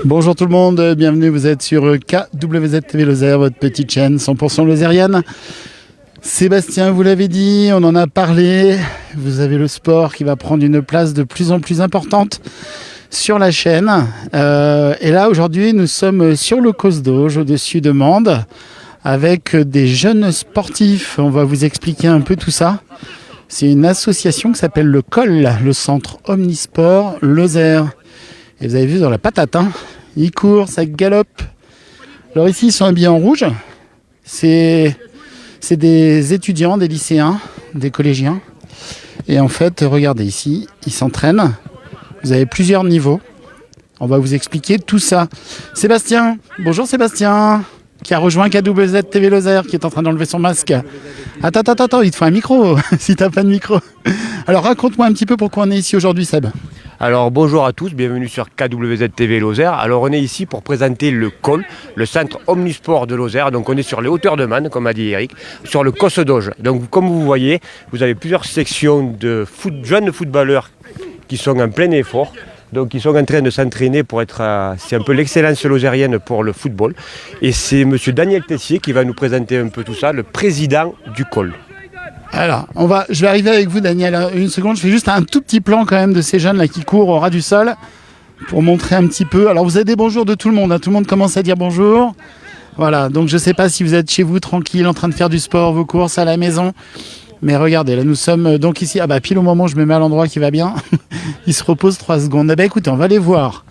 Bonjour tout le monde, bienvenue, vous êtes sur KWZ TV Lozère, votre petite chaîne 100% lozérienne. Sébastien, vous l'avez dit, on en a parlé, vous avez le sport qui va prendre une place de plus en plus importante sur la chaîne. Et là aujourd'hui nous sommes sur le Cos d'Auge au-dessus de Mende avec des jeunes sportifs. On va vous expliquer un peu tout ça. C'est une association qui s'appelle le COL, le Centre Omnisport Lozère. Et vous avez vu dans la patate, hein, ils courent, ça galope. Alors ici ils sont habillés en rouge. C'est des étudiants, des lycéens, des collégiens. Et en fait, regardez ici, ils s'entraînent. Vous avez plusieurs niveaux. On va vous expliquer tout ça. Sébastien, bonjour Sébastien, qui a rejoint KWZ TV Lozère, qui est en train d'enlever son masque. Attends, il te faut un micro, si t'as pas de micro. Alors raconte-moi un petit peu pourquoi on est ici aujourd'hui, Seb. Alors bonjour à tous, bienvenue sur KWZ TV Lozère. Alors on est ici pour présenter le COL, le Centre Omnisport de Lozère. Donc on est sur les hauteurs de Mende, comme a dit Eric, sur le Cos d'Auge. Donc comme vous voyez, vous avez plusieurs sections de jeunes footballeurs qui sont en plein effort. Donc ils sont en train de s'entraîner pour être, c'est un peu l'excellence lozérienne pour le football. Et c'est monsieur Daniel Tessier qui va nous présenter un peu tout ça, le président du COL. Alors, je vais arriver avec vous, Daniel. Une seconde, je fais juste un tout petit plan quand même de ces jeunes là qui courent au ras du sol pour montrer un petit peu. Alors, vous avez des bonjours de tout le monde, hein. Tout le monde commence à dire bonjour. Voilà, donc je ne sais pas si vous êtes chez vous tranquille en train de faire du sport, vos courses à la maison. Mais regardez, là nous sommes donc ici. Ah bah pile au moment où je me mets à l'endroit qui va bien, il se repose 3 secondes. Eh ben écoutez, on va aller voir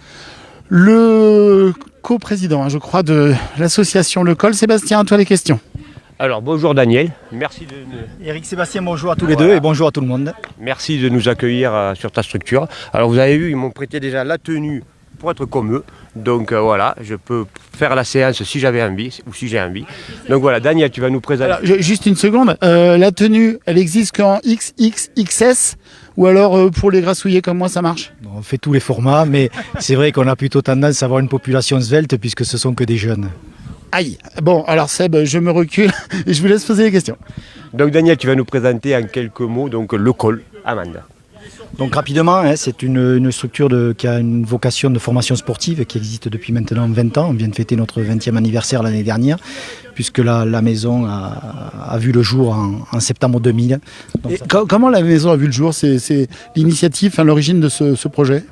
le coprésident, hein, je crois, de l'association Le Col. Sébastien, à toi les questions. Alors bonjour Daniel, merci de Eric, Sébastien, bonjour à tous les deux et bonjour à tout le monde. Merci de nous accueillir sur ta structure. Alors vous avez vu, ils m'ont prêté déjà la tenue pour être comme eux. Donc voilà, je peux faire la séance si j'avais envie ou si j'ai envie. Donc voilà, Daniel, tu vas nous présenter. Alors, juste une seconde, la tenue, elle existe qu'en XXXS ou alors pour les grassouillés comme moi ça marche? On fait tous les formats, mais c'est vrai qu'on a plutôt tendance à avoir une population svelte puisque ce sont que des jeunes. Aïe. Bon, alors Seb, je me recule et je vous laisse poser les questions. Donc Daniel, tu vas nous présenter en quelques mots donc, le COL à Mende. Donc rapidement, c'est une structure qui a une vocation de formation sportive qui existe depuis maintenant 20 ans. On vient de fêter notre 20e anniversaire l'année dernière, puisque la maison a vu le jour en septembre 2000. Donc, comment la maison a vu le jour? C'est l'initiative, l'origine de ce projet?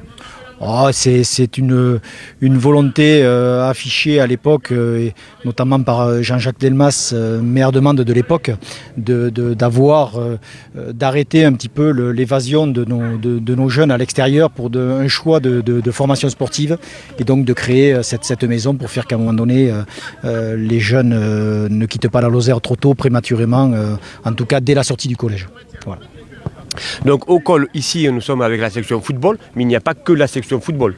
C'est une volonté affichée à l'époque, notamment par Jean-Jacques Delmas, maire de Mende de l'époque, d'arrêter un petit peu l'évasion de nos jeunes à l'extérieur pour un choix de formation sportive et donc de créer cette maison pour faire qu'à un moment donné, les jeunes ne quittent pas la Lozère trop tôt, prématurément, en tout cas dès la sortie du collège. Voilà. Donc au COL, ici, nous sommes avec la section football, mais il n'y a pas que la section football.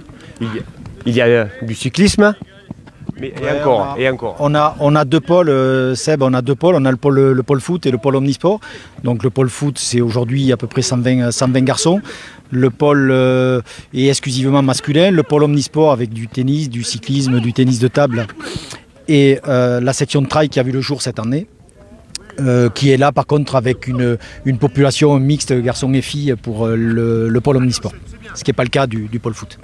Il y a du cyclisme, et encore. On a deux pôles, Seb, on a deux pôles. On a le pôle foot et le pôle omnisport. Donc le pôle foot, c'est aujourd'hui à peu près 120 garçons. Le pôle est exclusivement masculin. Le pôle omnisport avec du tennis, du cyclisme, du tennis de table. Et la section de trail qui a vu le jour cette année. Qui est là par contre avec une population mixte garçons et filles pour le pôle omnisport, ce qui n'est pas le cas du pôle foot.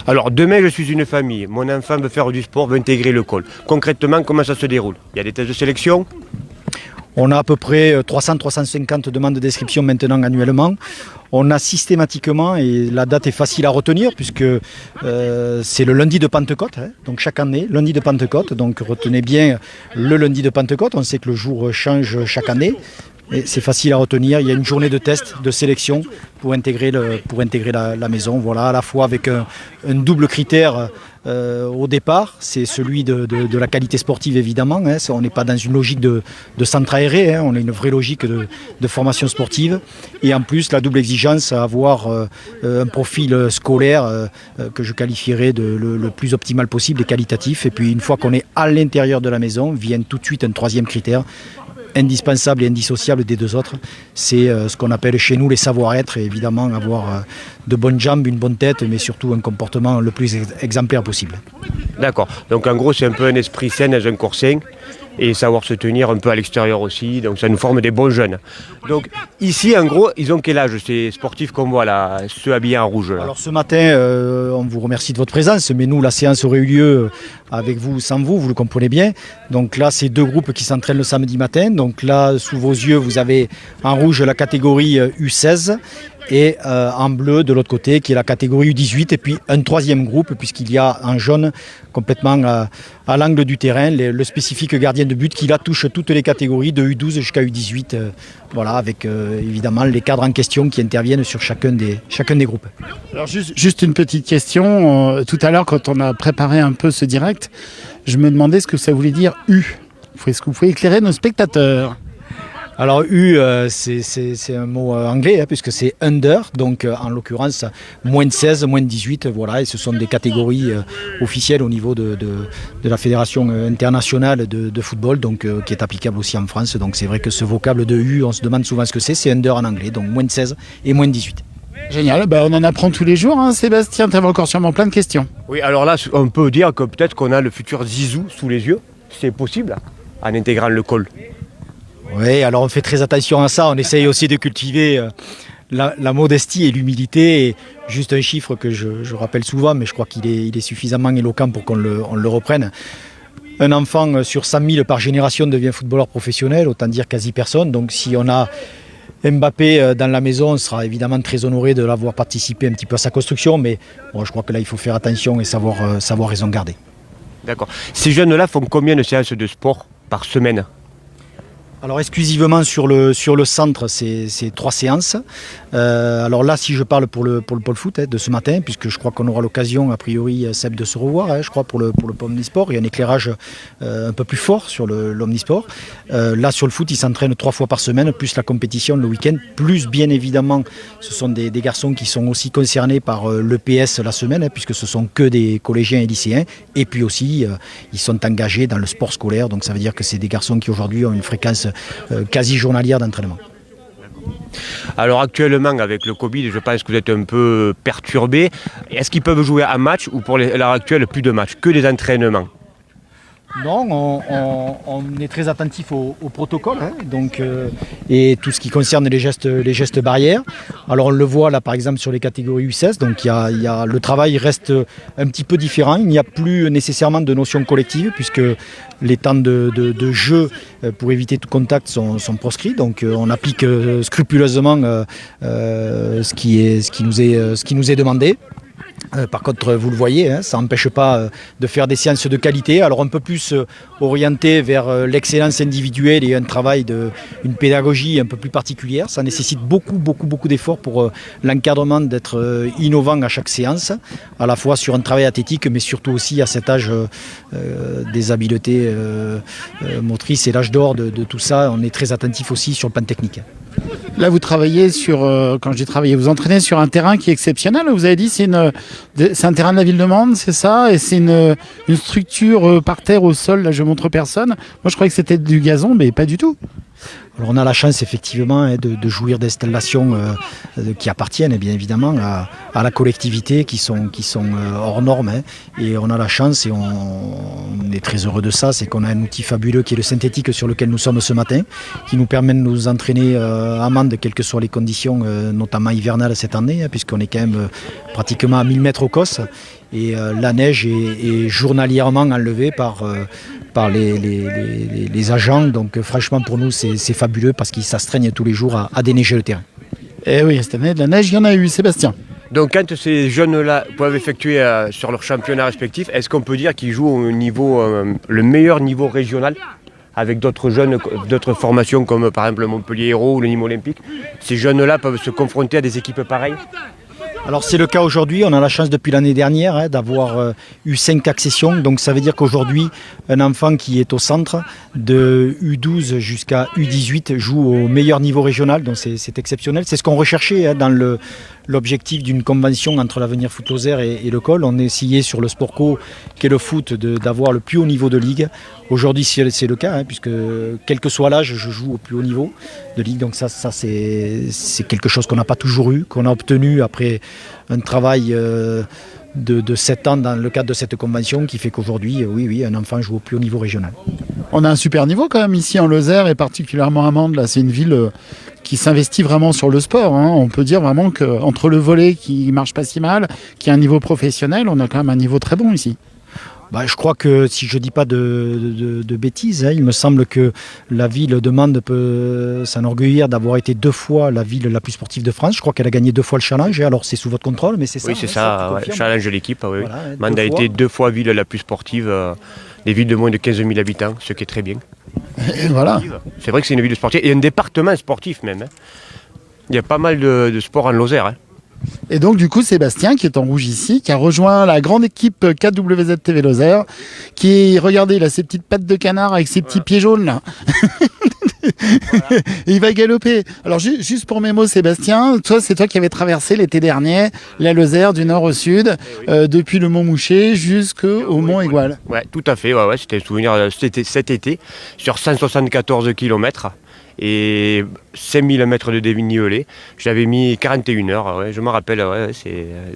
Alors demain je suis une famille, mon enfant veut faire du sport, veut intégrer le COL. Concrètement comment ça se déroule? Il y a des tests de sélection? On a à peu près 300-350 demandes de description maintenant annuellement. On a systématiquement, et la date est facile à retenir puisque c'est le lundi de Pentecôte, donc chaque année, lundi de Pentecôte, donc retenez bien le lundi de Pentecôte, on sait que le jour change chaque année. Et c'est facile à retenir, il y a une journée de test, de sélection pour intégrer la maison, voilà, à la fois avec un double critère au départ, c'est celui de la qualité sportive évidemment, on n'est pas dans une logique de centre aéré, on a une vraie logique de formation sportive et en plus la double exigence à avoir un profil scolaire que je qualifierais le plus optimal possible et qualitatif, et puis une fois qu'on est à l'intérieur de la maison, vient tout de suite un troisième critère indispensable et indissociable des deux autres, c'est ce qu'on appelle chez nous les savoir-être, et évidemment avoir de bonnes jambes, une bonne tête, mais surtout un comportement le plus exemplaire possible. D'accord, donc en gros c'est un peu un esprit sain dans un corps sain, et savoir se tenir un peu à l'extérieur aussi. Donc ça nous forme des bons jeunes. Donc ici, en gros, ils ont quel âge ces sportifs qu'on voit là, ceux habillés en rouge là? Alors ce matin, on vous remercie de votre présence, mais nous, la séance aurait eu lieu avec vous ou sans vous, vous le comprenez bien. Donc là, c'est 2 groupes qui s'entraînent le samedi matin. Donc là, sous vos yeux, vous avez en rouge la catégorie U16 et en bleu de l'autre côté qui est la catégorie U18 et puis un 3e groupe puisqu'il y a en jaune complètement à l'angle du terrain le spécifique gardien de but qui là touche toutes les catégories de U12 jusqu'à U18 voilà, avec évidemment les cadres en question qui interviennent sur chacun des groupes. Alors juste une petite question, tout à l'heure quand on a préparé un peu ce direct, je me demandais ce que ça voulait dire U. Est-ce que vous pouvez éclairer nos spectateurs? Alors U, c'est un mot anglais puisque c'est under, donc en l'occurrence moins de 16, moins de 18, voilà, et ce sont des catégories officielles au niveau de la Fédération internationale de football, donc qui est applicable aussi en France. Donc c'est vrai que ce vocable de U, on se demande souvent ce que c'est under en anglais, donc moins de 16 et moins de 18. Génial, on en apprend tous les jours, hein. Sébastien, tu avais encore sûrement plein de questions. Oui, alors là, on peut dire que peut-être qu'on a le futur Zizou sous les yeux. C'est possible, en intégrant le col. Oui, alors on fait très attention à ça, on essaye aussi de cultiver la modestie et l'humilité. Et juste un chiffre que je rappelle souvent, mais je crois qu'il est suffisamment éloquent pour qu'on le reprenne. Un enfant sur 100 000 par génération devient footballeur professionnel, autant dire quasi personne. Donc si on a Mbappé dans la maison, on sera évidemment très honoré de l'avoir participé un petit peu à sa construction, mais bon, je crois que là il faut faire attention et savoir raison garder. D'accord. Ces jeunes-là font combien de séances de sport par semaine ? Alors exclusivement sur le centre, c'est 3 séances. Alors là, si je parle pour le pôle foot de ce matin, puisque je crois qu'on aura l'occasion, a priori, Seb, de se revoir, je crois, pour le pôle omnisport. Il y a un éclairage un peu plus fort sur l'omnisport. Là, sur le foot, ils s'entraînent 3 fois par semaine, plus la compétition le week-end, plus bien évidemment, ce sont des garçons qui sont aussi concernés par l'EPS la semaine, puisque ce sont que des collégiens et lycéens. Et puis aussi, ils sont engagés dans le sport scolaire, donc ça veut dire que c'est des garçons qui aujourd'hui ont une fréquence quasi journalière d'entraînement. Alors actuellement avec le Covid, je pense que vous êtes un peu perturbé. Est-ce qu'ils peuvent jouer un match ou pour l'heure actuelle plus de matchs, que des entraînements ? Non, on est très attentif au protocole, donc, et tout ce qui concerne les gestes barrières. Alors on le voit là par exemple sur les catégories U16, donc le travail reste un petit peu différent. Il n'y a plus nécessairement de notion collective puisque les temps de jeu pour éviter tout contact sont proscrits. Donc on applique scrupuleusement ce qui nous est demandé. Par contre, vous le voyez, ça n'empêche pas de faire des séances de qualité. Alors un peu plus orienté vers l'excellence individuelle et un travail une pédagogie un peu plus particulière. Ça nécessite beaucoup d'efforts pour l'encadrement d'être innovant à chaque séance, à la fois sur un travail athlétique, mais surtout aussi à cet âge des habiletés motrices et l'âge d'or de tout ça. On est très attentif aussi sur le plan technique. Là, vous travaillez quand j'ai travaillé, vous entraînez sur un terrain qui est exceptionnel. Vous avez dit c'est un terrain de la ville de Mende, c'est ça? Et c'est une structure par terre au sol, là je montre personne. Moi je croyais que c'était du gazon, mais pas du tout. Alors on a la chance effectivement de jouir d'installations qui appartiennent bien évidemment à la collectivité, qui sont hors normes. Et on a la chance et on est très heureux de ça, c'est qu'on a un outil fabuleux qui est le synthétique sur lequel nous sommes ce matin, qui nous permet de nous entraîner à Mende, quelles que soient les conditions, notamment hivernales cette année, puisqu'on est quand même pratiquement à 1000 mètres au COS. Et la neige est journalièrement enlevée par les agents. Donc franchement pour nous c'est fabuleux parce qu'ils s'astreignent tous les jours à déneiger le terrain. Et oui, cette année de la neige, il y en a eu, Sébastien. Donc quand ces jeunes-là peuvent effectuer sur leur championnat respectif, est-ce qu'on peut dire qu'ils jouent au niveau, le meilleur niveau régional avec d'autres jeunes, d'autres formations comme par exemple le Montpellier Hérault ou le Nîmes Olympique? Ces jeunes-là peuvent se confronter à des équipes pareilles? Alors c'est le cas aujourd'hui, on a la chance depuis l'année dernière d'avoir eu 5 accessions, donc ça veut dire qu'aujourd'hui un enfant qui est au centre de U12 jusqu'à U18 joue au meilleur niveau régional, donc c'est exceptionnel. C'est ce qu'on recherchait dans l'objectif d'une convention entre l'Avenir Foot Lozère et le COL. On essayait sur le sport co qu'est le foot d'avoir le plus haut niveau de ligue. Aujourd'hui c'est le cas, puisque quel que soit l'âge, je joue au plus haut niveau de ligue, donc ça c'est quelque chose qu'on n'a pas toujours eu, qu'on a obtenu après un travail de 7 ans dans le cadre de cette convention qui fait qu'aujourd'hui, oui, un enfant joue au plus haut niveau régional. On a un super niveau quand même ici en Lozère et particulièrement à Mende. Là, c'est une ville qui s'investit vraiment sur le sport. Hein. On peut dire vraiment qu'entre le volley qui marche pas si mal, qui a un niveau professionnel, on a quand même un niveau très bon ici. Je crois que si je ne dis pas de bêtises, il me semble que la ville de Mende peut s'enorgueillir d'avoir été 2 fois la ville la plus sportive de France. Je crois qu'elle a gagné 2 fois le challenge. Alors c'est sous votre contrôle, mais c'est ça. Oui, c'est ça, challenge de l'équipe. Oui. Voilà, Mende a été 2 fois ville la plus sportive des villes de moins de 15 000 habitants, ce qui est très bien. Et voilà. C'est vrai que c'est une ville sportive et un département sportif même. Hein. Il y a pas mal de sports en Lozère. Hein. Et donc du coup Sébastien qui est en rouge ici, qui a rejoint la grande équipe KWZ TV Lozère, qui regardez, il a ses petites pattes de canard avec ses petits pieds jaunes là. Voilà. Et il va galoper. Alors juste pour mes mots Sébastien, c'est toi qui avais traversé l'été dernier la Lozère du nord au sud, depuis le Mont Mouchet jusqu'au Mont Aigoual. Ouais, tout à fait, c'était un souvenir cet été sur 174 km. Et 5000 mètres de dénivelé. J'avais mis 41 heures, je me rappelle.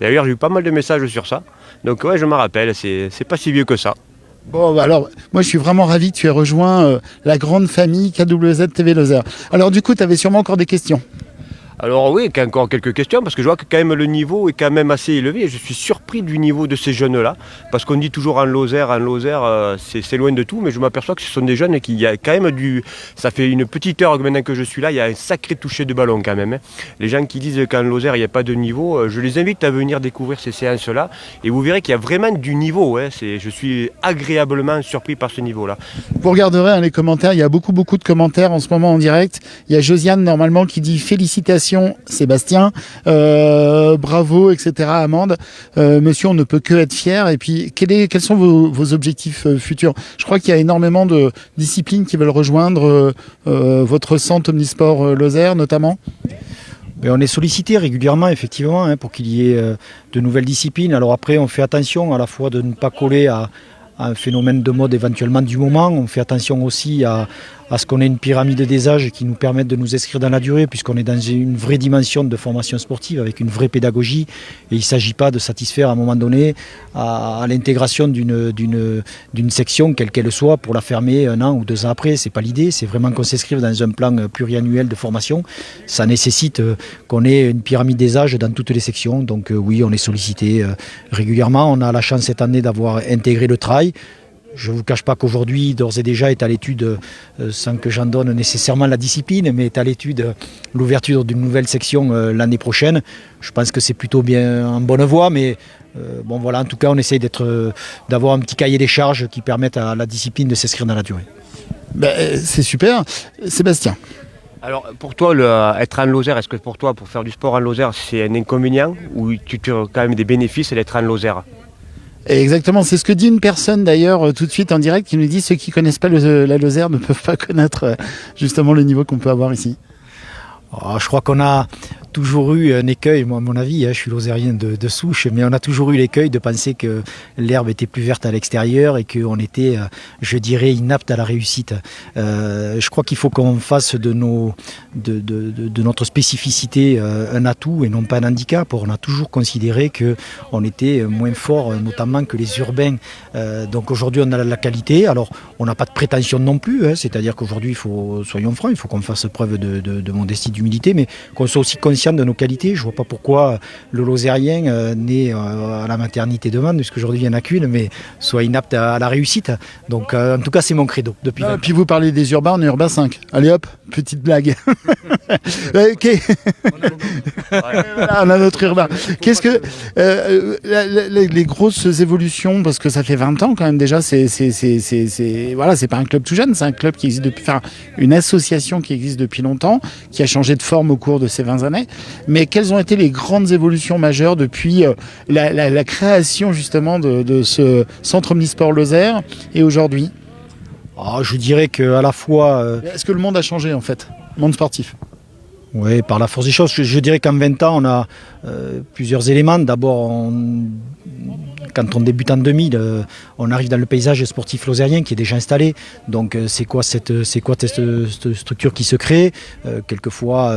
D'ailleurs, j'ai eu pas mal de messages sur ça. Donc, je me rappelle, c'est pas si vieux que ça. Bon, alors, moi, je suis vraiment ravi que tu aies rejoint la grande famille KWZ TV Lozère. Alors, du coup, tu avais sûrement encore des questions. Alors oui, encore quelques questions, parce que je vois que quand même le niveau est quand même assez élevé. Et je suis surpris du niveau de ces jeunes-là, parce qu'on dit toujours en Lozère, c'est loin de tout, mais je m'aperçois que ce sont des jeunes qui y a quand même ça fait une petite heure maintenant que je suis là, il y a un sacré toucher de ballon quand même. Hein. Les gens qui disent qu'en Lozère il n'y a pas de niveau, je les invite à venir découvrir ces séances-là, et vous verrez qu'il y a vraiment du niveau. Hein. Je suis agréablement surpris par ce niveau-là. Vous regarderez les commentaires, il y a beaucoup de commentaires en ce moment en direct. Il y a Josiane normalement qui dit félicitations Sébastien, bravo, etc. Amande. Monsieur, on ne peut que être fier. Et puis, quels sont vos objectifs futurs? Je crois qu'il y a énormément de disciplines qui veulent rejoindre votre centre Omnisport Lozère, notamment. On est sollicité régulièrement, effectivement, pour qu'il y ait de nouvelles disciplines. Alors après, on fait attention à la fois de ne pas coller à un phénomène de mode éventuellement du moment. On fait attention aussi à ce qu'on ait une pyramide des âges qui nous permette de nous inscrire dans la durée, puisqu'on est dans une vraie dimension de formation sportive avec une vraie pédagogie, et il ne s'agit pas de satisfaire à un moment donné à l'intégration d'une section quelle qu'elle soit pour la fermer 1 an ou 2 ans après. C'est pas l'idée, c'est vraiment qu'on s'inscrive dans un plan pluriannuel de formation. Ça nécessite qu'on ait une pyramide des âges dans toutes les sections, donc oui, on est sollicité régulièrement. On a la chance cette année d'avoir intégré le trail. Je ne vous cache pas qu'aujourd'hui, d'ores et déjà, est à l'étude, sans que j'en donne nécessairement la discipline, mais est à l'étude l'ouverture d'une nouvelle section l'année prochaine. Je pense que c'est plutôt bien en bonne voie, mais en tout cas, on essaye d'avoir un petit cahier des charges qui permette à la discipline de s'inscrire dans la durée. C'est super. Sébastien. Alors pour toi, être en Lozère, est-ce que pour toi, pour faire du sport en Lozère, c'est un inconvénient ou tu as quand même des bénéfices d'être en Lozère? Exactement, c'est ce que dit une personne d'ailleurs tout de suite en direct qui nous dit ceux qui ne connaissent pas la Lozère ne peuvent pas connaître justement le niveau qu'on peut avoir ici. Je crois qu'on a toujours eu un écueil, moi à mon avis, je suis lozérien de souche, mais on a toujours eu l'écueil de penser que l'herbe était plus verte à l'extérieur et qu'on était, je dirais, inapte à la réussite. Je crois qu'il faut qu'on fasse de notre spécificité un atout et non pas un handicap. On a toujours considéré qu'on était moins fort, notamment que les urbains. Donc aujourd'hui, on a la qualité. Alors, on n'a pas de prétention non plus, c'est-à-dire qu'aujourd'hui, soyons francs, il faut qu'on fasse preuve de modestie, d'humilité, mais qu'on soit aussi conscient de nos qualités. Je ne vois pas pourquoi le Lozérien né à la maternité de Mende, puisqu'aujourd'hui il n'y en a qu'une, mais soit inapte à la réussite. Donc en tout cas c'est mon credo depuis 20 ans. Puis vous parlez des urbains, on est urbain 5. Allez hop, petite blague. Ok. Voilà, on a notre urbain. Qu'est-ce que les grosses évolutions, parce que ça fait 20 ans quand même déjà, c'est pas un club tout jeune, c'est un club qui existe une association qui existe depuis longtemps, qui a changé de forme au cours de ces 20 années. Mais quelles ont été les grandes évolutions majeures depuis la création justement de ce centre Omnisport Lozère et aujourd'hui? Je dirais qu'à la fois... Est-ce que le monde a changé en fait, le monde sportif? Oui, par la force des choses. Je dirais qu'en 20 ans, on a plusieurs éléments. D'abord, quand on débute en 2000, on arrive dans le paysage sportif lozérien qui est déjà installé. Donc c'est quoi cette structure qui se crée? Quelquefois,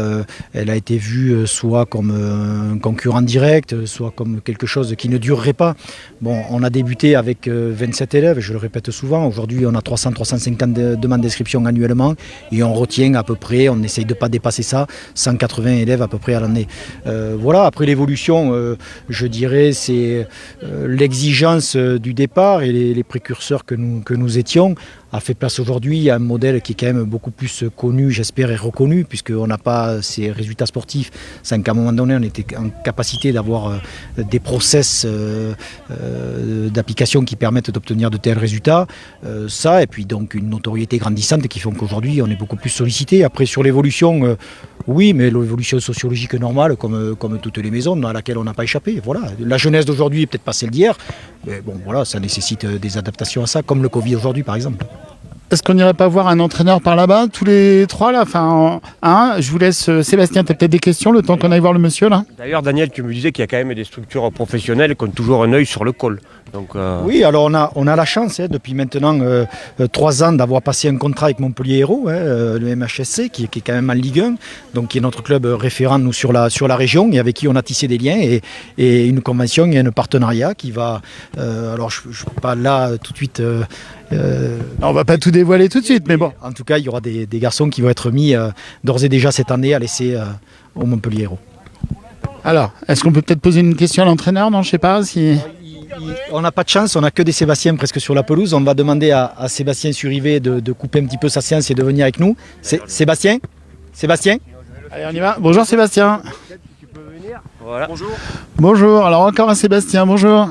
elle a été vue soit comme un concurrent direct, soit comme quelque chose qui ne durerait pas. Bon, on a débuté avec 27 élèves, je le répète souvent. Aujourd'hui, on a 300-350 demandes d'inscription annuellement et on retient à peu près, on essaye de ne pas dépasser ça, 180 élèves à peu près à l'année. Voilà, après l'évolution, je dirais, c'est l'exigence du départ et les précurseurs que nous étions a fait place aujourd'hui à un modèle qui est quand même beaucoup plus connu, j'espère, et reconnu, puisqu'on n'a pas ces résultats sportifs sans qu'à un moment donné, on était en capacité d'avoir des process d'application qui permettent d'obtenir de tels résultats. Ça, et puis donc une notoriété grandissante qui font qu'aujourd'hui, on est beaucoup plus sollicité. Après, sur l'évolution, oui, mais l'évolution sociologique normale, comme toutes les maisons, à laquelle on n'a pas échappé. Voilà. La jeunesse d'aujourd'hui n'est peut-être pas celle d'hier, mais bon, voilà, ça nécessite des adaptations à ça, comme le Covid aujourd'hui, par exemple. Est-ce qu'on n'irait pas voir un entraîneur par là-bas, tous les trois là? Enfin, je vous laisse, Sébastien, tu as peut-être des questions le temps qu'on aille voir le monsieur là? D'ailleurs, Daniel, tu me disais qu'il y a quand même des structures professionnelles qui ont toujours un œil sur le col. Donc, Oui, alors on a la chance depuis maintenant 3 ans d'avoir passé un contrat avec Montpellier Hérault, le MHSC, qui est quand même en Ligue 1, donc qui est notre club référent nous, sur la région et avec qui on a tissé des liens et une convention et un partenariat qui va... alors je ne suis pas là tout de suite... On va pas tout dévoiler tout de suite, mais bon. En tout cas, il y aura des garçons qui vont être mis d'ores et déjà cette année à l'essai au Montpellier Hérault. Alors, est-ce qu'on peut peut-être poser une question à l'entraîneur? Non, je sais pas si... On n'a pas de chance, on n'a que des Sébastien presque sur la pelouse. On va demander à Sébastien Surivet de couper un petit peu sa séance et de venir avec nous. Sébastien? Allez, on y va. Bonjour Sébastien. tu peux venir. Voilà. Bonjour. Bonjour, alors encore un Sébastien, bonjour.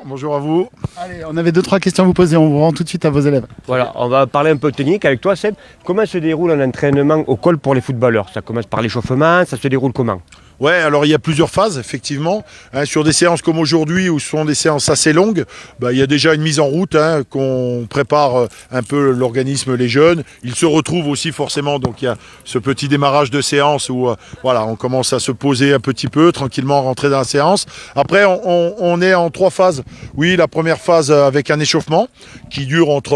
Bonjour à vous. Allez, on avait 2-3 questions à vous poser, on vous rend tout de suite à vos élèves. Voilà, on va parler un peu technique avec toi, Seb. Comment se déroule un entraînement au col pour les footballeurs? Ça commence par l'échauffement, ça se déroule comment? Ouais, alors il y a plusieurs phases, effectivement. Sur des séances comme aujourd'hui, où ce sont des séances assez longues, il y a déjà une mise en route, qu'on prépare un peu l'organisme, les jeunes. Ils se retrouvent aussi forcément, donc il y a ce petit démarrage de séance où on commence à se poser un petit peu, tranquillement rentrer dans la séance. Après, on est en 3 phases. Oui, la première phase avec un échauffement qui dure entre,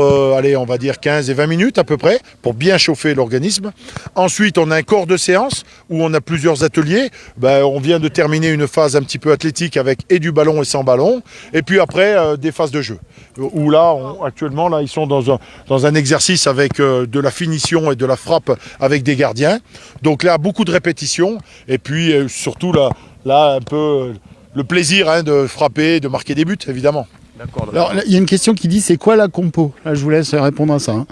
on va dire 15 et 20 minutes à peu près, pour bien chauffer l'organisme. Ensuite, on a un corps de séance où on a plusieurs ateliers. On vient de terminer une phase un petit peu athlétique avec et du ballon et sans ballon. Et puis après, des phases de jeu. Où là, actuellement, là, ils sont dans un exercice avec de la finition et de la frappe avec des gardiens. Donc là, beaucoup de répétitions. Et puis surtout, là, un peu le plaisir de frapper, de marquer des buts, évidemment. D'accord. Alors, il y a une question qui dit, c'est quoi la compo? Là, je vous laisse répondre à ça.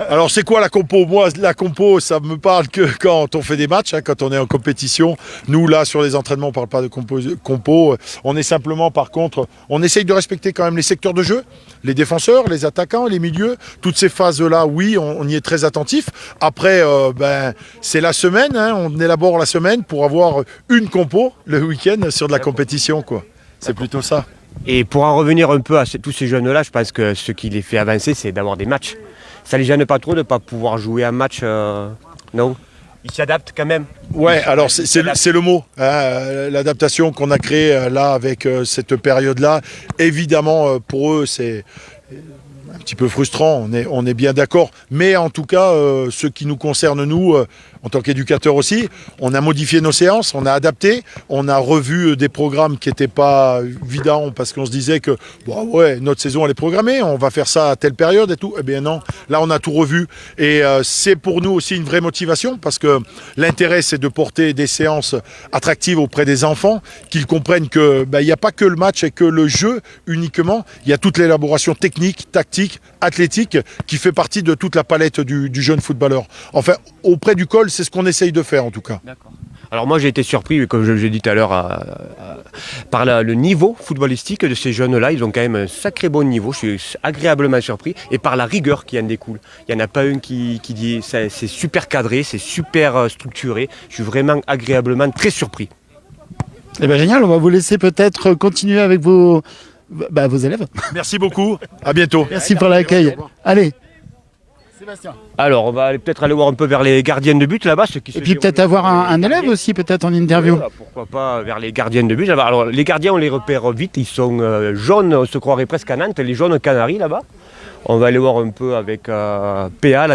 Alors c'est quoi la compo? Moi la compo ça me parle que quand on fait des matchs, quand on est en compétition. Nous là sur les entraînements on parle pas de compo. On est simplement par contre, on essaye de respecter quand même les secteurs de jeu, les défenseurs, les attaquants, les milieux, toutes ces phases là oui on y est très attentif. Après c'est la semaine, on élabore la semaine pour avoir une compo le week-end sur de la compétition quoi. C'est plutôt ça. Et pour en revenir un peu à tous ces jeunes-là, je pense que ce qui les fait avancer, c'est d'avoir des matchs. Ça les gêne pas trop de ne pas pouvoir jouer un match, non? Ils s'adaptent quand même. Ouais, alors c'est le mot. L'adaptation qu'on a créée là avec cette période-là, évidemment pour eux c'est un petit peu frustrant, on est bien d'accord. Mais en tout cas, ce qui nous concerne nous, en tant qu'éducateurs aussi, on a modifié nos séances, on a adapté, on a revu des programmes qui n'étaient pas évidents parce qu'on se disait que notre saison elle est programmée, on va faire ça à telle période et tout. Eh bien non, là on a tout revu et c'est pour nous aussi une vraie motivation parce que l'intérêt c'est de porter des séances attractives auprès des enfants, qu'ils comprennent que il n'y a pas que le match et que le jeu uniquement, il y a toute l'élaboration technique, tactique, athlétique qui fait partie de toute la palette du jeune footballeur. Enfin, auprès du col, c'est ce qu'on essaye de faire en tout cas. D'accord. Alors moi j'ai été surpris, comme je l'ai dit tout à l'heure, par le niveau footballistique de ces jeunes-là. Ils ont quand même un sacré bon niveau, je suis agréablement surpris. Et par la rigueur qui en découle. Il n'y en a pas un qui dit c'est super cadré, c'est super structuré. Je suis vraiment agréablement très surpris. Eh bien génial, on va vous laisser peut-être continuer avec vos élèves. Merci beaucoup, à bientôt. Merci pour l'accueil. Allez. Sébastien. Alors, on va peut-être aller voir un peu vers les gardiens de but là-bas. Et puis peut-être avoir un élève aussi, peut-être en interview. Voilà, pourquoi pas vers les gardiens de but. Alors, les gardiens, on les repère vite. Ils sont jaunes, on se croirait presque à Nantes, les jaunes canaris là-bas. On va aller voir un peu avec PA,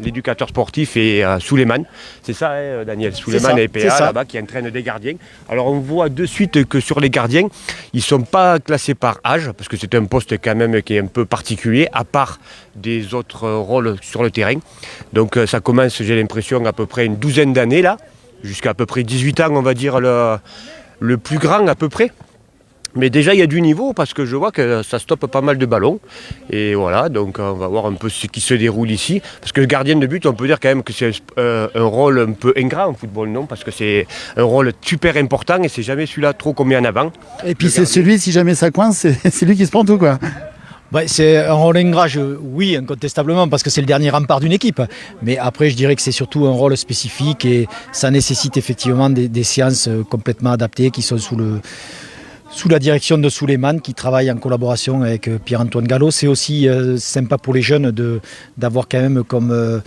l'éducateur sportif, et Souleymane. C'est ça, hein, Daniel, Souleymane et PA là-bas qui entraînent des gardiens. Alors on voit de suite que sur les gardiens, ils ne sont pas classés par âge, parce que c'est un poste quand même qui est un peu particulier, à part des autres rôles sur le terrain. Donc ça commence, j'ai l'impression, à peu près une douzaine d'années là, jusqu'à peu près 18 ans, on va dire le plus grand à peu près. Mais déjà, il y a du niveau parce que je vois que ça stoppe pas mal de ballons. Et voilà, donc on va voir un peu ce qui se déroule ici. Parce que le gardien de but, on peut dire quand même que c'est un rôle un peu ingrat en football, non? Parce que c'est un rôle super important et c'est jamais celui-là trop qu'on met en avant. Et puis c'est celui, si jamais ça coince, c'est lui qui se prend tout, quoi. Ouais, c'est un rôle ingrat, oui, incontestablement, parce que c'est le dernier rempart d'une équipe. Mais après, je dirais que c'est surtout un rôle spécifique et ça nécessite effectivement des séances complètement adaptées qui sont sous la direction de Souleymane, qui travaille en collaboration avec Pierre-Antoine Gallo. C'est aussi sympa pour les jeunes d'avoir quand même comme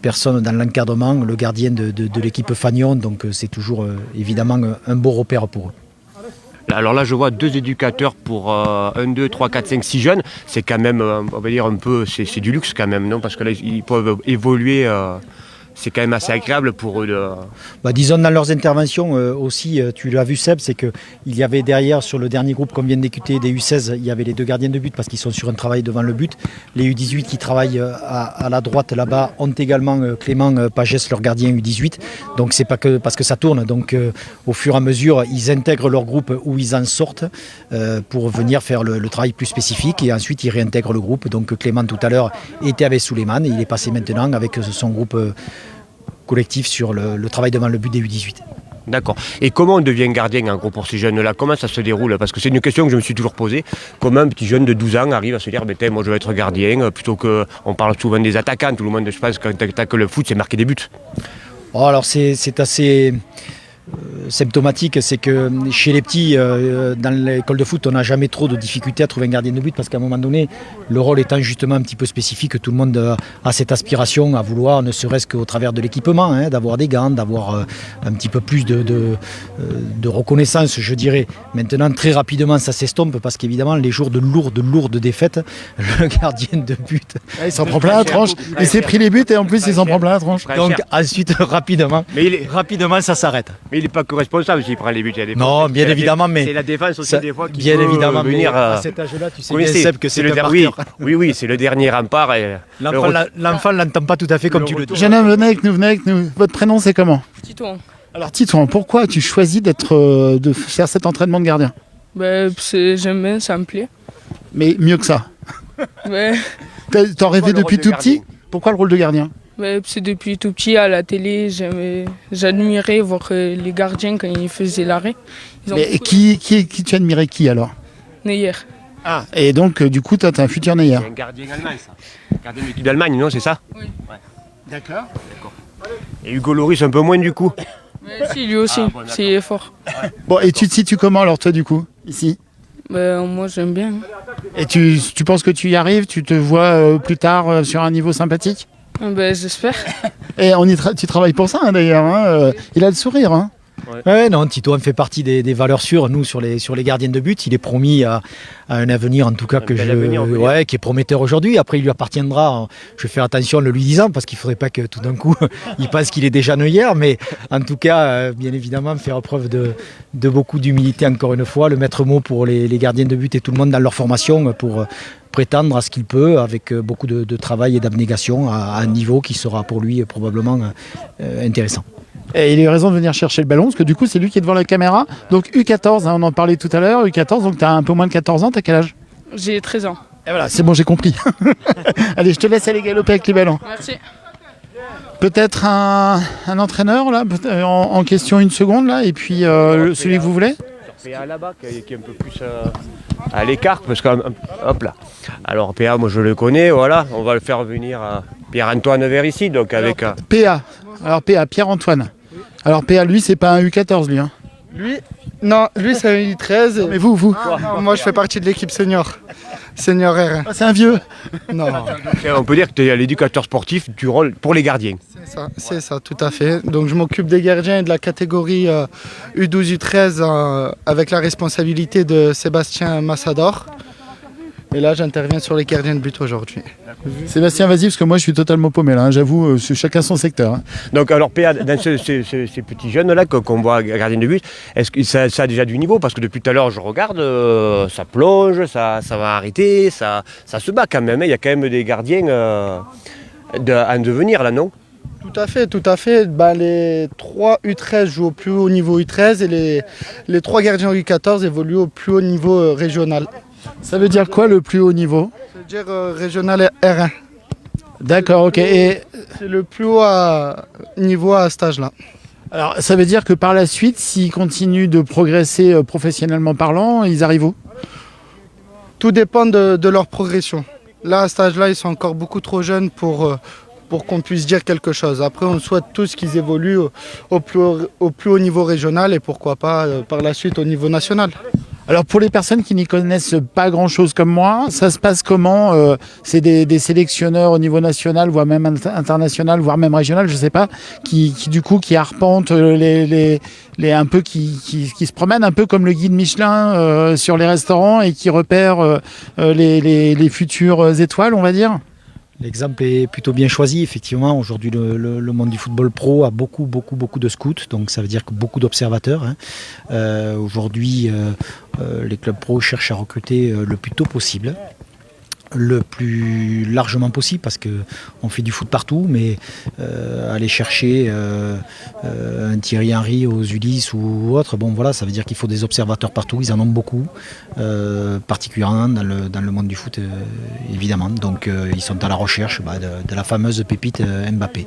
personne dans l'encadrement le gardien de l'équipe Fagnon. Donc c'est toujours évidemment un beau repère pour eux. Alors là, je vois 2 éducateurs pour 1, 2, 3, 4, 5, 6 jeunes. C'est quand même, on va dire un peu, c'est du luxe quand même, non? Parce que là, ils peuvent évoluer. C'est quand même assez agréable pour eux de... Disons dans leurs interventions aussi, tu l'as vu Seb, c'est qu'il y avait derrière sur le dernier groupe qu'on vient d'écouter des U16, il y avait les 2 gardiens de but parce qu'ils sont sur un travail devant le but. Les U18 qui travaillent à la droite là-bas ont également Clément Pagès, leur gardien U18. Donc c'est pas que parce que ça tourne. Donc au fur et à mesure, ils intègrent leur groupe où ils en sortent pour venir faire le travail plus spécifique et ensuite ils réintègrent le groupe. Donc Clément tout à l'heure était avec Souleymane et il est passé maintenant avec son groupe collectif sur le travail devant le but des U18. D'accord. Et comment on devient gardien en gros pour ces jeunes-là? Comment ça se déroule? Parce que c'est une question que je me suis toujours posée. Comment un petit jeune de 12 ans arrive à se dire moi je vais être gardien, plutôt qu'on parle souvent des attaquants, tout le monde je pense quand tu attaques le foot c'est marquer des buts. Alors c'est assez symptomatique, c'est que chez les petits, dans l'école de foot, on n'a jamais trop de difficultés à trouver un gardien de but parce qu'à un moment donné, le rôle étant justement un petit peu spécifique, tout le monde a cette aspiration à vouloir, ne serait-ce qu'au travers de l'équipement, d'avoir des gants, d'avoir un petit peu plus de reconnaissance, je dirais. Maintenant, très rapidement, ça s'estompe parce qu'évidemment, les jours de lourdes défaites, le gardien de but... Il s'en prend plein la tronche. Il s'est pris les buts et en plus, il s'en prend plein la tronche. Donc ensuite, rapidement, ça s'arrête. Mais il n'est pas que responsable s'il prend les buts. Non, bien évidemment, mais c'est la défense aussi des fois qui bien peut évidemment venir. À cet âge-là, tu sais bien, Seb, que c'est le dernier. Oui, c'est le dernier rempart. L'enfant l'entend pas tout à fait comme tu le dis. Jeune homme, venez avec nous. Votre prénom, c'est comment? Titouan. Alors Titouan, pourquoi tu choisis de faire cet entraînement de gardien? J'aime bien, ça me plaît. Mais mieux que ça. Ouais. T'en rêvais depuis tout petit? Pourquoi le rôle de gardien? C'est depuis tout petit à la télé, j'admirais voir les gardiens quand ils faisaient l'arrêt. Mais qui tu admirais qui alors? Neuer. Ah, et donc du coup toi t'es un futur Neuer. C'est un gardien allemand ça. Gardien de l'équipe d'Allemagne, non, c'est ça? Oui. Ouais. D'accord. Et Hugo Lloris un peu moins du coup. Si, lui aussi, c'est fort. Ouais. Bon, et tu te situes comment alors toi du coup, ici? Moi j'aime bien. Et tu penses que tu y arrives? Tu te vois plus tard sur un niveau sympathique? J'espère. Et tu travailles pour ça d'ailleurs, hein. Il a le sourire. Hein. Ouais, non, Titouan fait partie des valeurs sûres. Nous, sur les gardiens de but, il est promis à un avenir, en tout cas, qui est prometteur aujourd'hui. Après, il lui appartiendra, je vais faire attention en le lui disant, parce qu'il ne faudrait pas que tout d'un coup, il pense qu'il est déjà Neuer. Mais en tout cas, bien évidemment, faire preuve de beaucoup d'humilité, encore une fois. Le maître mot pour les gardiens de but et tout le monde dans leur formation pour prétendre à ce qu'il peut, avec beaucoup de travail et d'abnégation, à un niveau qui sera pour lui probablement intéressant. Et il a eu raison de venir chercher le ballon, parce que du coup, c'est lui qui est devant la caméra. Donc U14, on en parlait tout à l'heure, U14, donc tu as un peu moins de 14 ans, t'as quel âge? J'ai 13 ans. Et voilà, c'est bon, j'ai compris. Allez, je te laisse aller galoper avec les ballons. Merci. Peut-être un entraîneur, là, en question une seconde, là, et puis celui que vous voulez? PA là-bas, qui est un peu plus à l'écart, parce que, hop là. Alors PA, moi je le connais, voilà, on va le faire venir à Pierre-Antoine vers ici, donc avec... PA, alors PA, Pierre-Antoine. Alors PA, lui, c'est pas un U14, lui, hein? Lui, non, lui c'est un U13. Mais vous Moi je fais partie de l'équipe senior. Senior R1. Ah, c'est un vieux. Non, On peut dire que tu es l'éducateur sportif du rôle pour les gardiens. c'est ça, tout à fait. Donc je m'occupe des gardiens de la catégorie U12, U13 avec la responsabilité de Sébastien Massador. Et là, j'interviens sur les gardiens de but aujourd'hui. Sébastien, vas-y, parce que moi je suis totalement paumé là, hein, j'avoue, c'est chacun son secteur. Hein. Donc alors PA, dans ces petits jeunes-là qu'on voit gardien de but, est-ce que ça a déjà du niveau? Parce que depuis tout à l'heure je regarde, ça plonge, ça va arrêter, ça se bat quand même. Hein. Il y a quand même des gardiens en devenir là, non? Tout à fait. Bah, les 3 U13 jouent au plus haut niveau U13 et les 3 gardiens U14 évoluent au plus haut niveau régional. Ça veut dire quoi le plus haut niveau? Ça veut dire régional R1. D'accord, ok. Et C'est le plus haut niveau à cet âge-là. alors ça veut dire que par la suite, s'ils continuent de progresser professionnellement parlant, ils arrivent où? Tout dépend de leur progression. Là, à cet âge-là, ils sont encore beaucoup trop jeunes pour qu'on puisse dire quelque chose. Après, on souhaite tous qu'ils évoluent au plus haut niveau régional et pourquoi pas par la suite au niveau national. Alors pour les personnes qui n'y connaissent pas grand-chose comme moi, ça se passe comment? C'est des sélectionneurs au niveau national, voire même international, voire même régional, je sais pas, qui du coup qui arpentent un peu qui se promènent un peu comme le guide Michelin sur les restaurants et qui repèrent les futures étoiles, on va dire. L'exemple est plutôt bien choisi. Effectivement, aujourd'hui, le monde du football pro a beaucoup de scouts, donc ça veut dire que beaucoup d'observateurs. Hein. Aujourd'hui, les clubs pro cherchent à recruter le plus tôt possible, le plus largement possible, parce qu'on fait du foot partout, mais aller chercher un Thierry Henry aux Ulysse ou autre, bon voilà, ça veut dire qu'il faut des observateurs partout, ils en ont beaucoup, particulièrement dans le monde du foot, évidemment. Donc ils sont à la recherche de la fameuse pépite Mbappé.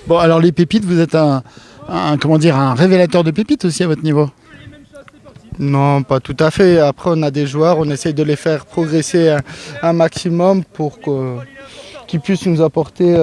Bon, alors les pépites, vous êtes un révélateur de pépites aussi à votre niveau. Non, pas tout à fait. Après, on a des joueurs, on essaye de les faire progresser un maximum pour qu'ils puissent nous apporter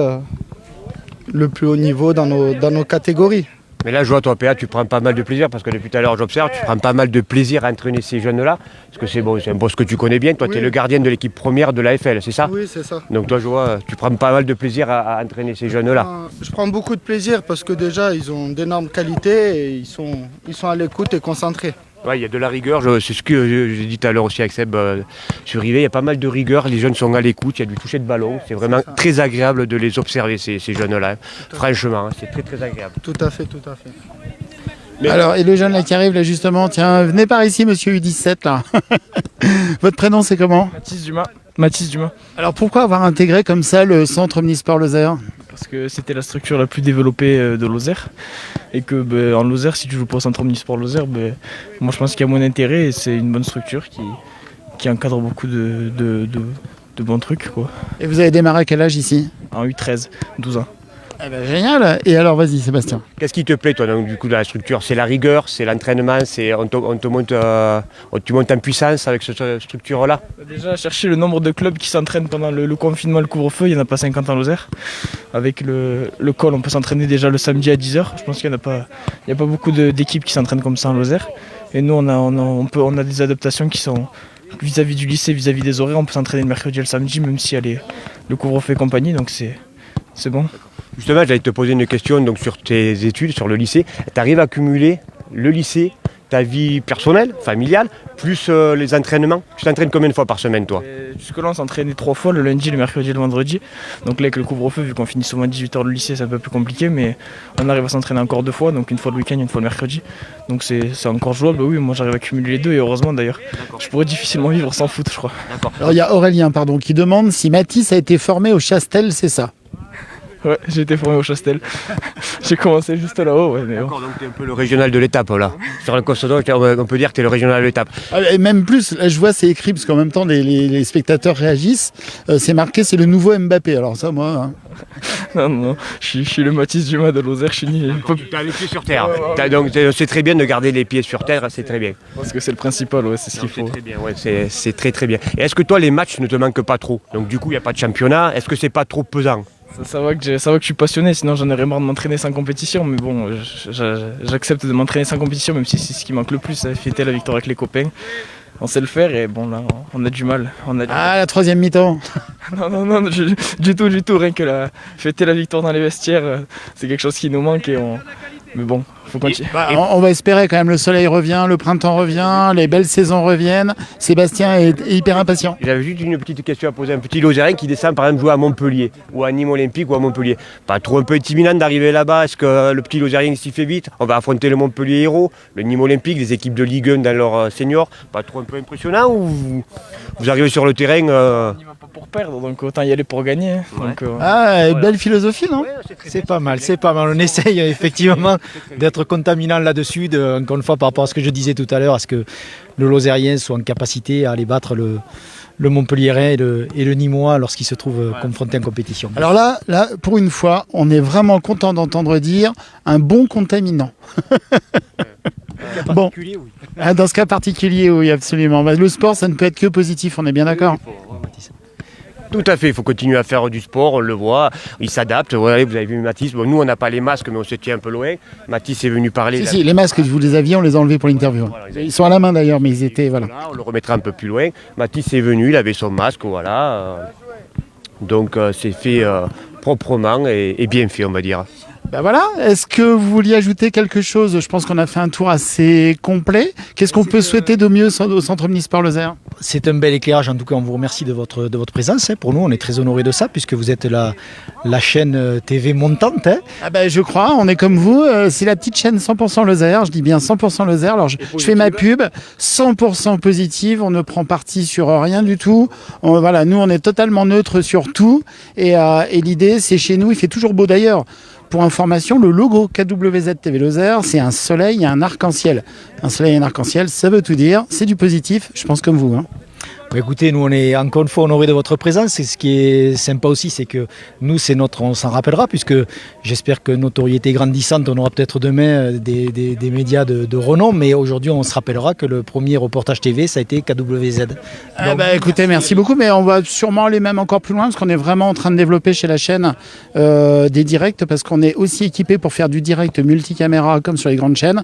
le plus haut niveau dans nos catégories. Mais là, je vois toi, PA, tu prends pas mal de plaisir, parce que depuis tout à l'heure, j'observe, tu prends pas mal de plaisir à entraîner ces jeunes-là, parce que c'est un poste que tu connais bien. Toi, Oui. tu es le gardien de l'équipe première de l'AFL, c'est ça? Oui, c'est ça. Donc toi, je vois, tu prends pas mal de plaisir à entraîner ces jeunes-là. Je prends beaucoup de plaisir parce que déjà, ils ont d'énormes qualités et ils sont à l'écoute et concentrés. Ouais, il y a de la rigueur, c'est ce que j'ai dit tout à l'heure aussi avec Seb sur Rivet, il y a pas mal de rigueur, les jeunes sont à l'écoute, il y a du toucher de ballon, c'est vraiment très agréable de les observer ces jeunes-là, franchement, hein, c'est très agréable. Tout à fait. Mais- Alors, et le jeune là qui arrive là justement, tiens, venez par ici monsieur U17 là. Votre prénom c'est comment? Mathis Dumas. Alors pourquoi avoir intégré comme ça le centre Omnisport Lozère? Parce que c'était la structure la plus développée de Lozère. Et que en Lozère, si tu joues pas au centre Omnisport Lozère, moi je pense qu'il y a moins d'intérêt et c'est une bonne structure qui encadre beaucoup de bons trucs, quoi. Et vous avez démarré à quel âge ici? En U13, 12 ans. Eh ben, génial. Et alors vas-y Sébastien. Qu'est-ce qui te plaît toi donc, du coup dans la structure? C'est la rigueur, c'est l'entraînement, tu montes en puissance avec cette structure-là? Déjà, chercher le nombre de clubs qui s'entraînent pendant le confinement, le couvre-feu, il n'y en a pas 50 en Lozère. Avec le col, on peut s'entraîner déjà le samedi à 10h. Je pense qu'il n'y a pas beaucoup d'équipes qui s'entraînent comme ça en Lozère. Et nous, on a des adaptations qui sont vis-à-vis du lycée, vis-à-vis des horaires. On peut s'entraîner le mercredi et le samedi, même s'il y a le couvre-feu et compagnie. Donc c'est bon. Justement, j'allais te poser une question donc, sur tes études, sur le lycée. Tu arrives à cumuler le lycée, ta vie personnelle, familiale, plus les entraînements? Tu t'entraînes combien de fois par semaine, toi? Jusque-là, on s'entraînait 3 fois, le lundi, le mercredi et le vendredi. Donc là, avec le couvre-feu, vu qu'on finit souvent à 18h le lycée, c'est un peu plus compliqué, mais on arrive à s'entraîner encore 2 fois, donc une fois le week-end, une fois le mercredi. Donc c'est encore jouable, oui, moi j'arrive à cumuler les deux, et heureusement d'ailleurs. Je pourrais difficilement vivre sans foot, je crois. Alors il y a Aurélien qui demande si Mathis a été formé au Chastel, c'est ça? Ouais, j'ai été formé au Chastel. J'ai commencé juste là-haut, ouais, mais bon. D'accord, donc tu es un peu le régional de l'étape, là. Sur le Costodo, on peut dire que tu es le régional de l'étape. Et même plus, là je vois c'est écrit parce qu'en même temps les spectateurs réagissent, c'est marqué c'est le nouveau Mbappé, alors ça moi... Hein. Non, je suis le Mathis Dumas de Lozère, je suis ni... Tu as les pieds sur terre. Donc c'est très bien de garder les pieds sur terre, c'est très bien. Parce que c'est le principal, ouais, c'est ce qu'il faut. C'est très bien, ouais, c'est très bien. Et est-ce que toi les matchs ne te manquent pas trop? Donc du coup il n'y a pas de championnat, est-ce que c'est pas trop pesant? Ça va que je suis passionné, sinon j'en aurais marre de m'entraîner sans compétition, mais bon, j'accepte de m'entraîner sans compétition, même si c'est ce qui manque le plus, fêter la victoire avec les copains. on sait le faire et bon là on a du mal. Ah, la troisième mi-temps. Non, du tout, rien que fêter la victoire dans les vestiaires, c'est quelque chose qui nous manque mais bon, faut continuer. On va espérer quand même, le soleil revient, le printemps revient, les belles saisons reviennent. Sébastien est hyper impatient. J'avais juste une petite question à poser à un petit Lozérien qui descend par exemple jouer à Montpellier ou à Nîmes Olympique ou à Montpellier. Pas trop un peu intimidant d'arriver là-bas? Est-ce que le petit Lozérien s'y fait vite? On va affronter le Montpellier Hérault, le Nîmes Olympique, des équipes de Ligue 1 dans leur senior. Pas trop un peu impressionnant ou vous arrivez sur le terrain On n'y va pas pour perdre, donc autant y aller pour gagner. Ah, belle philosophie, non? C'est pas mal. On essaye effectivement d'être contaminant là-dessus, encore une fois par rapport à ce que je disais tout à l'heure, à ce que le Lozérien soit en capacité à aller battre le Montpelliérain et le Nîmois lorsqu'ils se trouvent confrontés en compétition. Alors là, pour une fois, on est vraiment content d'entendre dire un bon contaminant. Bon, Oui. dans ce cas particulier, oui, absolument. Le sport, ça ne peut être que positif, on est bien d'accord? Tout à fait, il faut continuer à faire du sport, on le voit, il s'adapte. Voilà, vous avez vu Mathis, bon, nous on n'a pas les masques mais on se tient un peu loin. Mathis est venu parler. Si, les masques, vous les aviez, on les a enlevés pour l'interview. Voilà, ils sont à la main d'ailleurs, mais ils étaient... Voilà. On le remettra un peu plus loin. Mathis est venu, il avait son masque, voilà. Donc c'est fait proprement et bien fait, on va dire. Ben voilà, est-ce que vous vouliez ajouter quelque chose? Je pense qu'on a fait un tour assez complet. Qu'est-ce qu'on peut souhaiter de mieux au Centre Omnisport Lozère? C'est un bel éclairage, en tout cas on vous remercie de votre présence. Pour nous, on est très honorés de ça, puisque vous êtes la chaîne TV montante. Ah ben, je crois, on est comme vous, c'est la petite chaîne 100% Lozère, je dis bien 100% Lozère, alors je fais ma pub, 100% positive, on ne prend parti sur rien du tout. Voilà, nous on est totalement neutre sur tout, et l'idée c'est chez nous, il fait toujours beau d'ailleurs. Pour information, le logo KWZ TV Lozère, c'est un soleil et un arc-en-ciel. Un soleil et un arc-en-ciel, ça veut tout dire, c'est du positif, je pense comme vous. Hein. Écoutez, nous on est encore une fois honorés de votre présence et ce qui est sympa aussi c'est que nous on s'en rappellera puisque j'espère que notoriété grandissante, on aura peut-être demain des médias de renom, mais aujourd'hui on se rappellera que le premier reportage TV ça a été KWZ. Donc, écoutez, merci beaucoup, mais on va sûrement aller même encore plus loin parce qu'on est vraiment en train de développer chez la chaîne des directs parce qu'on est aussi équipé pour faire du direct multicaméra comme sur les grandes chaînes.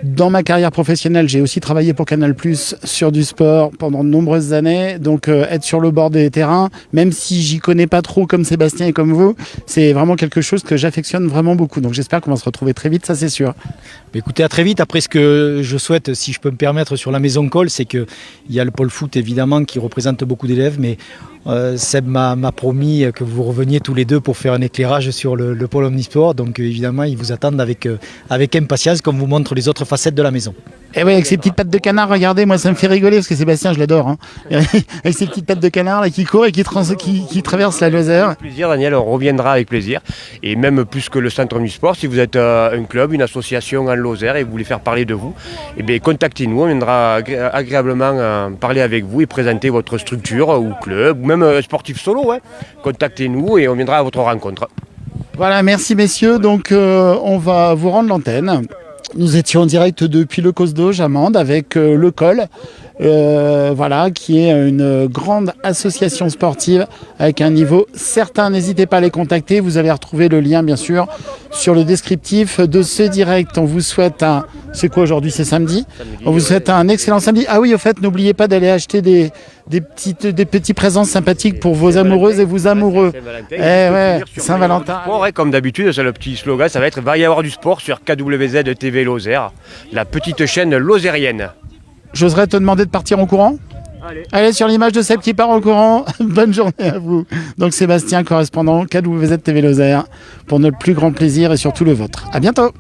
Dans ma carrière professionnelle, j'ai aussi travaillé pour Canal+ sur du sport pendant de nombreuses années. Donc être sur le bord des terrains, même si j'y connais pas trop comme Sébastien et comme vous, c'est vraiment quelque chose que j'affectionne vraiment beaucoup. Donc j'espère qu'on va se retrouver très vite, ça c'est sûr. Écoutez, à très vite. Après, ce que je souhaite, si je peux me permettre, sur la Maison Cole, c'est qu'il y a le pôle foot évidemment qui représente beaucoup d'élèves, mais Seb m'a promis que vous reveniez tous les deux pour faire un éclairage sur le pôle Omnisport. Donc évidemment, ils vous attendent avec impatience, comme vous montre les autres facettes de la maison. Et oui, avec ses petites pattes de canard, regardez, moi ça me fait rigoler parce que Sébastien, je l'adore. Hein. Avec ses petites pattes de canard là, qui courent et qui traversent la Lozère. Avec plaisir, Daniel, on reviendra avec plaisir. Et même plus que le Centre Omnisport, si vous êtes un club, une association en Lozère et vous voulez faire parler de vous, eh bien, contactez-nous, on viendra agréablement parler avec vous et présenter votre structure ou club, ou même sportif solo. Hein. Contactez-nous et on viendra à votre rencontre. Voilà, merci messieurs. Donc on va vous rendre l'antenne. Nous étions en direct depuis le Cos d'Auge à Mende avec le Col, voilà, qui est une grande association sportive avec un niveau certain. N'hésitez pas à les contacter. Vous allez retrouver le lien, bien sûr, sur le descriptif de ce direct. On vous souhaite un... C'est quoi aujourd'hui? C'est samedi. On vous souhaite un excellent samedi. Ah oui, au fait, n'oubliez pas d'aller acheter des petits présents sympathiques pour vos amoureuses et vos amoureux. Saint-Valentin. Comme d'habitude, c'est le petit slogan, ça va être « Va y avoir du sport sur KWZ TV Lozère », la petite chaîne lozérienne. J'oserais te demander de partir en courant? Allez, sur l'image de Seb qui part en courant. Bonne journée à vous. Donc Sébastien, correspondant KWZ TV Lozère, pour notre plus grand plaisir et surtout le vôtre. À bientôt.